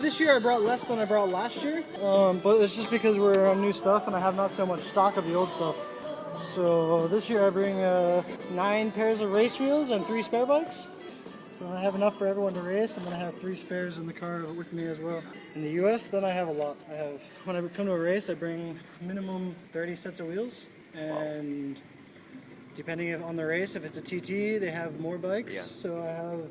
This year I brought less than I brought last year, but it's just because we're on new stuff and I have not so much stock of the old stuff. So this year I bring 9 pairs of race wheels and 3 spare bikes. So I have enough for everyone to race, and then I have 3 spares in the car with me as well. In the US, then I have a lot. When I come to a race, I bring minimum 30 sets of wheels, and depending on the race, if it's a TT, they have more bikes. Yeah. So I have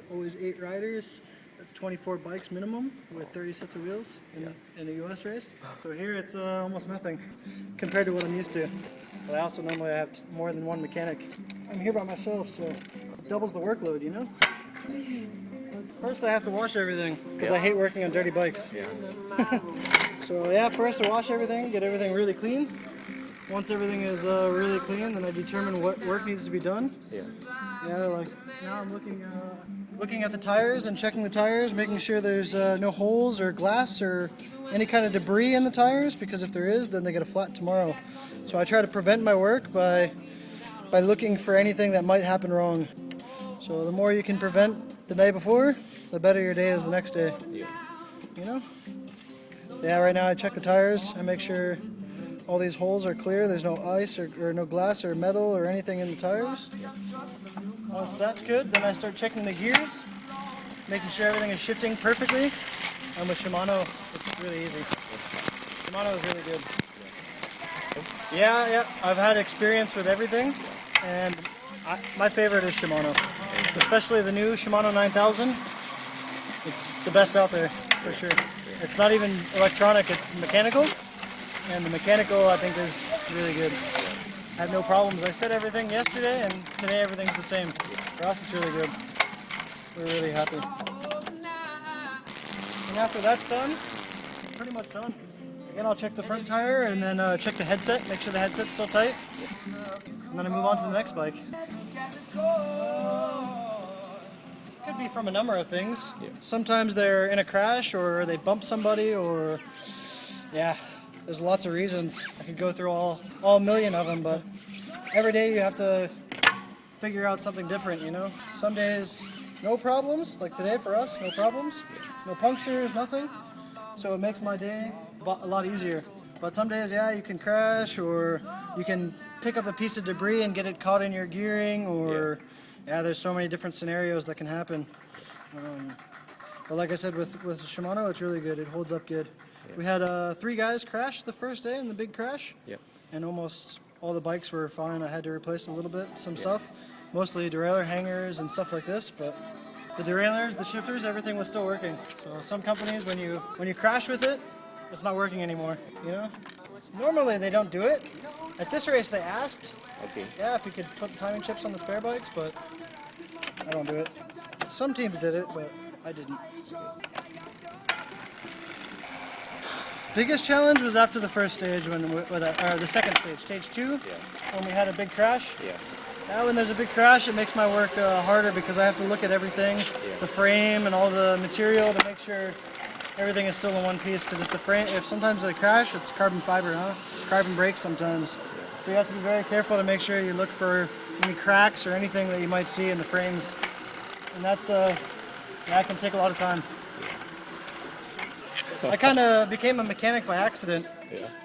always 8 riders. That's 24 bikes minimum with 30 sets of wheels in a US race. So here it's almost nothing compared to what I'm used to. But I also normally have more than one mechanic. I'm here by myself, so it doubles the workload, you know? First I have to wash everything because I hate working on dirty bikes. Yeah. So yeah, first I wash everything, get everything really clean. Once everything is really clean, then I determine what work needs to be done. Yeah. Yeah, like now I'm looking at the tires and checking the tires, making sure there's no holes or glass or any kind of debris in the tires, because if there is, then they get a flat tomorrow. So I try to prevent my work by looking for anything that might happen wrong. So the more you can prevent the day before, the better your day is the next day. Yeah. You know? Yeah, right now I check the tires, I make sure all these holes are clear, there's no ice or no glass or metal or anything in the tires. Once that's good, then I start checking the gears, making sure everything is shifting perfectly. And with Shimano, it's really easy. Shimano is really good. Yeah, I've had experience with everything, and my favorite is Shimano. Especially the new Shimano 9000. It's the best out there, for sure. It's not even electronic, it's mechanical. And the mechanical, I think, is really good. I had no problems. I said everything yesterday, and today everything's the same. For us, it's really good. We're really happy. And after that's done, pretty much done. Again, I'll check the front tire, and then check the headset, make sure the headset's still tight. And then I move on to the next bike. Could be from a number of things. Sometimes they're in a crash, or they bump somebody, or yeah. There's lots of reasons. I could go through all a million of them, but every day you have to figure out something different, you know? Some days, no problems, like today for us, no problems, no punctures, nothing. So it makes my day a lot easier. But some days, yeah, you can crash, or you can pick up a piece of debris and get it caught in your gearing, or yeah, there's so many different scenarios that can happen. But like I said, with Shimano, it's really good. It holds up good. We had 3 guys crash the first day in the big crash, and almost all the bikes were fine. I had to replace a little bit, some stuff, mostly derailleur hangers and stuff like this, but the derailleurs, the shifters, everything was still working. So some companies, when you crash with it, it's not working anymore, you know? Normally they don't do it. At this race they asked, if you could put timing chips on the spare bikes, but I don't do it. Some teams did it, but I didn't. Biggest challenge was after the first stage, or the second stage, stage 2, when we had a big crash. Now when there's a big crash, it makes my work harder because I have to look at everything, the frame and all the material to make sure everything is still in one piece. Because if sometimes they crash, it's carbon fiber, carbon brakes sometimes. So you have to be very careful to make sure you look for any cracks or anything that you might see in the frames. And that's that can take a lot of time. I kind of became a mechanic by accident.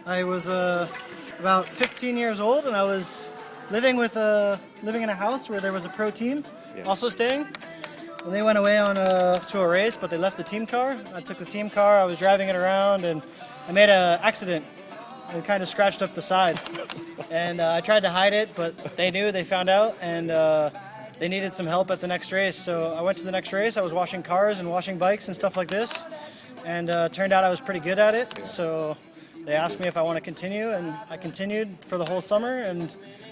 I was about 15 years old, and I was living in a house where there was a pro team also staying. And they went away to a race, but they left the team car. I took the team car, I was driving it around, and I made an accident and kind of scratched up the side. And I tried to hide it, but they found out, and they needed some help at the next race. So I went to the next race. I was washing cars and washing bikes and stuff like this. And turned out I was pretty good at it, so they asked me if I want to continue, and I continued for the whole summer, and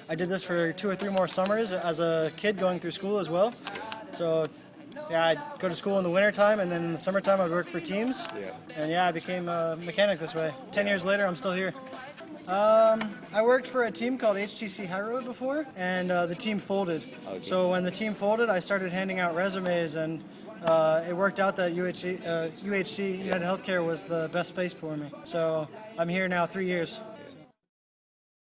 I did this for 2 or 3 more summers as a kid going through school as well. So yeah, I'd go to school in the wintertime, and then in the summertime I'd work for teams. And yeah, I became a mechanic this way. 10 years later, I'm still here. I worked for a team called HTC High Road before, and the team folded. So when the team folded, I started handing out resumes, and it worked out that UHC United Healthcare was the best place for me. So I'm here now 3 years.